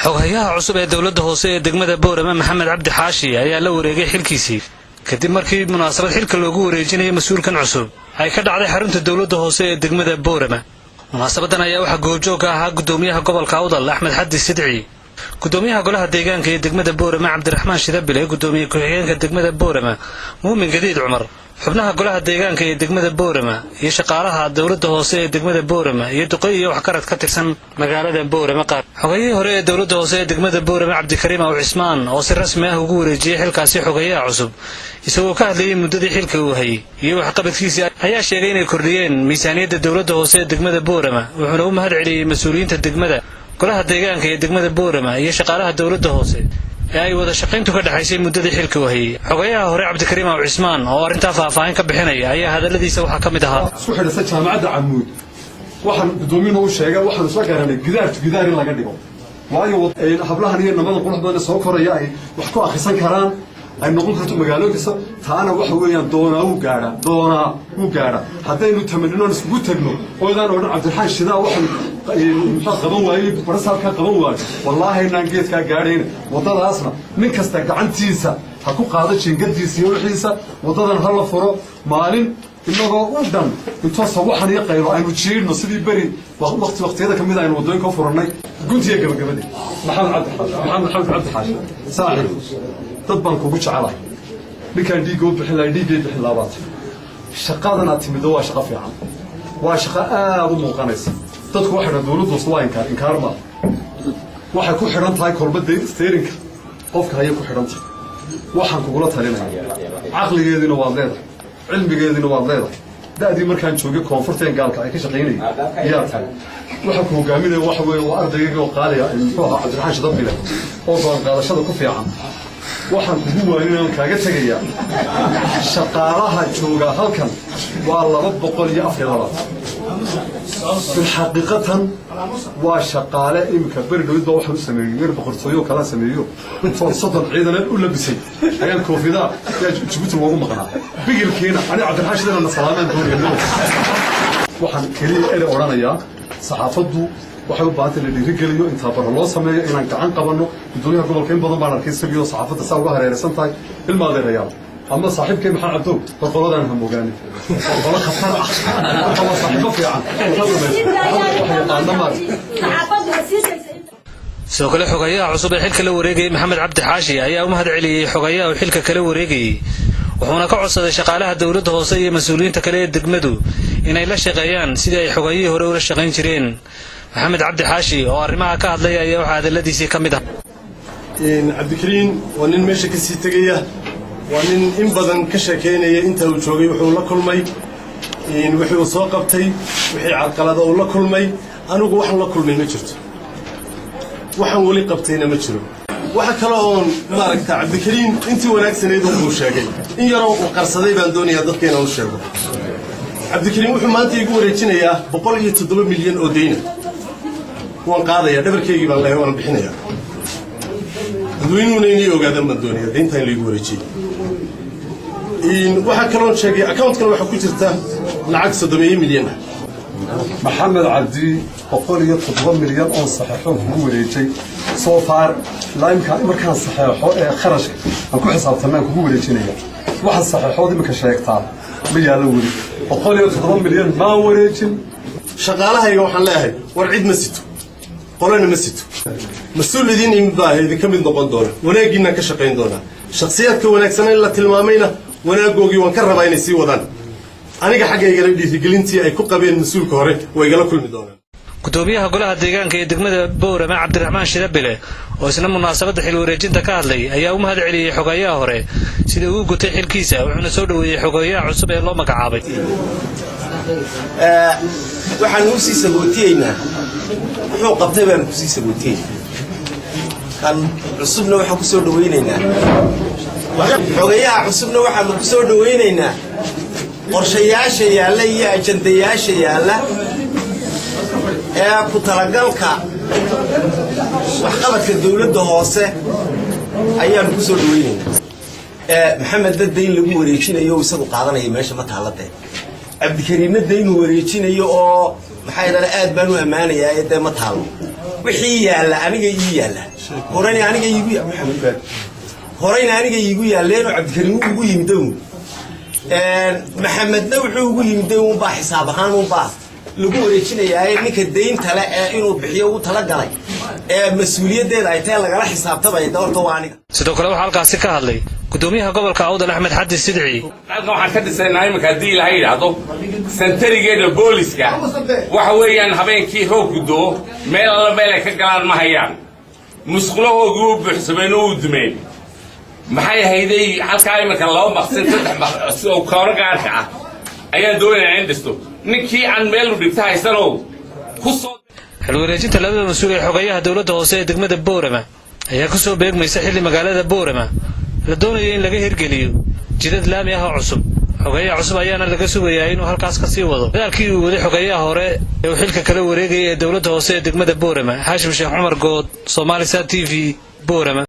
xogayaha cusub ee dawladda hoose ee degmada Boorama Maxamed Cabdi Xaashi ayaa la wareegay xilkiisii kadib markii munaasabad xilka loogu wareejinayay mas'uulkan cusub ay ka dhacday xarunta dawladda hoose ee degmada Boorama. munaasabadan ayaa waxa goobjoog ka ahaa gudoomiyaha gobolka Awdal Axmed Xaddi Sidci, gudoomiyaha golaha deegaanka ee degmada Boorama Cabdiraxmaan Shidabile, gudoomiyaha ku-xigeenka degmada Boorama Muumin Gadiid Cumar, xubnaha golaha deegaanka ee degmada Boorama iyo shaqaalaha dawladda hoose ee degmada Boorama iyo duqay iyo wax karad ka tirsan magaalada Boorama qaar. xogayihii hore ee dawladda hoose ee degmada Boorama Cabdikariim Aw Cismaan oo si rasmi ah ugu wareejiyay xilkaasi xogayaha cusub isagoo ka hadlayay muddadii xilka uu hayay iyo wax qabadkiisa ayaa sheegay inay kordhiyeen miisaaniyadda dawladda hoose ee degmada Boorama, wuxuuna u mahad celiyay mas'uuliyiinta degmada, golaha deegaanka ee degmada Boorama iyo shaqaalaha dawladda hoose ee ay wada shaqayntu ka dhaxaysay muddadii xilka uu hayay. xogayaha hore Cabdikariim Aw Cismaan oo arrintaa faahfaahin ka bixinaya ayaa hadaladiisa waxa ka mid ahaa: isku xidhasa jaamacadda Camuud waxaan gudoomiyuhu u sheegay waxaan soo garanay gidaar in laga dhigo, waayo hablahan iyo nabada qurux badan soo koraya ay wax ku akhrisan karaan ay noqon karto magaalooyinka taana waxa weeyaan doonaa u gaara haddaynu tamanino isku tagno oo idaan oo Cabdiraxmaan Shidaa waxaan qaban waayay barasalka qaban waayay wallahi inaan geedka gaadhayn wadadaasna nin kasta gacantiisa ha ku qaado jingadiisa iyo wixiisa wadadan hal la furo maalin inagoo u dhan inta soo waxan iyo qaylo aynu jiirno sidii bari waqtiyada kamid aynu wadooyinka furanay guntiga gabagabada. maxamed cabdi xaashi saaxiib dad baan kugu jecelahay, ninkaan dhiigoo bixin lahay dhiiggay bixin laabaad. shaqadan aad timido waa shaqo fiican, waa shaqo aad u muuqanaysa. dadku waxay dhahaan dawladdu waa inkaar ma waxay ku xidhan tahay kolbada steerinka qofka hayay ku xidhan tahay. waxaan kugula talinayaa caqligeedina waad leedahay, cilmigeedina waad leedahay. da'dii markaan joogay koonfurteen gaalka ay ka shaqaynayay yaa tahay waxa ku hogaaminaya waxa weeye waa ardayga oo qaaliya muxuu ahaa Cabdiraxmaan Shidabile oo go'aan qaadashada ku fiican. waxaan kugu waaninayaa kaaga tagayaa shaqaalaha jooga halkan waa 224. bilxaqiiqatan waa shaqaale imika beri dhawid baa waxaan u sameeyey reer boqortooyo kala sameeyo intoon 30 ciidan u labisay ayaan koofidaa Djibouti loogu maqnaa bigilkeena ani Cabdiraxmaan Shidabile salaamaan doonayno. waxaan kaliya ere oranayaa saxaafaddu waxay u baahan tahay dhiirigeliyo inta bar loo sameeyo inaan gacan qabanno. gudoomiyaha gobolka in badan baan arkay isagoo saxaafadda saa uga hareeraysan tahay ilma adeerayaal ama saaxiibkay maxaa cabdo qolqoladaan ha mogaani qolo khatar ah ama saaxiibo fiican sidoo kale xogayaha cusub ee xilka la wareegay Maxamed Cabdi Xaashi ayaa u mahad celiyay xogayaha uu xilka kala wareegay, wuxuuna ka codsaday shaqaalaha dawladda hoose iyo mas'uuliyiinta kale ee degmadu inay la shaqeeyaan sidii ay xogayihii hore ula shaqayn jireen. Maxamed Cabdi Xaashi oo arrimaha ka hadlay ayaa waxa hadaladiisii ka mid ah: Cabdikariim waa nin meesha ka sii tagaya, waa nin in badan ka sheekeynaya inta uu joogay wuxuu la kulmay, wixii uu soo qabtay, wixii carqalada uu la kulmay. anigu waxaan la kulmay ma jirto, waxaan weli qabtayna ma jiro. waxa kale oo maaragta Cabdikariim intii wanaagsaneed uu sheegay in yaroo uu qarsaday baan doonayaa dadka inaan u sheego. Cabdikariim wuxuu maanta igu wareejinayaa 107 milyan oo deyna. waan qaadaya dhabarkeygii baan leeyahay waan bixinaya. dadweynuhuna inay ogaadaan baan doonayaa deynta in la igu wareejiyo. waxa kale oo sheegay account-kan waxa ku jirta lacag 7 milyan ah. maxamed cabdi 107 milyan oo saxeexo ugu wareejay soo far laimka markaan saxeexo ee kharashka aan ku xisaabtanaa kugu wareejinaya. waxa saxeexood imika sheegtaa ma yaalo weli 107 milyan ma wareejin. shaqaalahayga waxaan leeyahay war cid ma sito, qolana ma sito. mas'uuliyiin idin ka mid noqon doona, wanaagiina ka shaqayn doona. shakhsiyaadka wanaagsan ee la tilmaamayna wanaagoogii waan ka rabaa inay sii wadaan. aniga xaggayga dhiirigelintii ay ku qabeen mas'uulka hore way igala kulmi doonaan. gudoomiyaha golaha deegaanka ee degmada Boorama Cabdiraxmaan Shidabile oo isna munaasabadda xil wareejinta ka hadlay ayaa u mahad celiyay xogayaha hore sida uu gutay xilkiisa, wuxuuna soo dhaweeyay xogayaha cusub ee loo magacaabay. waxaan u sii sabootiyeynaa wuxuu qabtay baan ku sii sabootiyeynaa, kan cusubna waxaan ku soo dhaweynaynaa. xogayaha cusubna waxaan ku soo dhaweynaynaa qorshayaasha yaalla iyo ajandayaasha yaalla ee ku talagalka waxqabadka dawladda hoose ayaan ku soo dhaweynaynaa. maxamed dadda in lagu wareejinayo isagu qaadanaya meesha ma taaladee. Cabdikariimna inuu wareejinayo oo maxay aad baan u amaanayaa ee ma taalo. wixii yaalla aniga ii yaalla horeyna aniga iigu horeyna aniga iigu yaalleen oo Cabdikariin ugu yimid maxamedna wuxuu ugu yimid baa xisaab ahaan baa lagu wareejinayaa ninka deynta leh ee inuu bixiyo uu tala galay mas'uuliyadeeda ay tahay lagala xisaabtamay doorto waaniga sidoo kale waxa halkaasi ka hadlay gudoomiyaha gobolka Awdal Axmed Xadi Sidci halkan waxaan ka dhisanahay marka hadii la yiraahdo sentarigeeda booliska waxa weeyaan habeenkii roobku doo meel alla meel ay ka galaan ma hayaan musqulahoodu buuxsameen oo dumeen maxay hayday halkaa imika laba maqsin saddex maqsin oo koor gaarka ah ayaa doonayaan in dhisto ninkii aan meel u dhigta haysano ku soo xil wareejinta labada mas'uul ee xogayaha dawladda hoose ee degmada Boorama ayaa ku soo beegmaysa xilli magaalada Boorama la doonayo in laga hirgeliyo jidad laami ah oo cusub xogayaha cusub ayaana laga sugayaa inuu halkaas ka sii wado dadaalkii uu waday xogayaha hore ee uu xilka kala wareegay ee dawladda hoose ee degmada Boorama Haashim Sheekh Cumar Good Somali Sat TV Boorama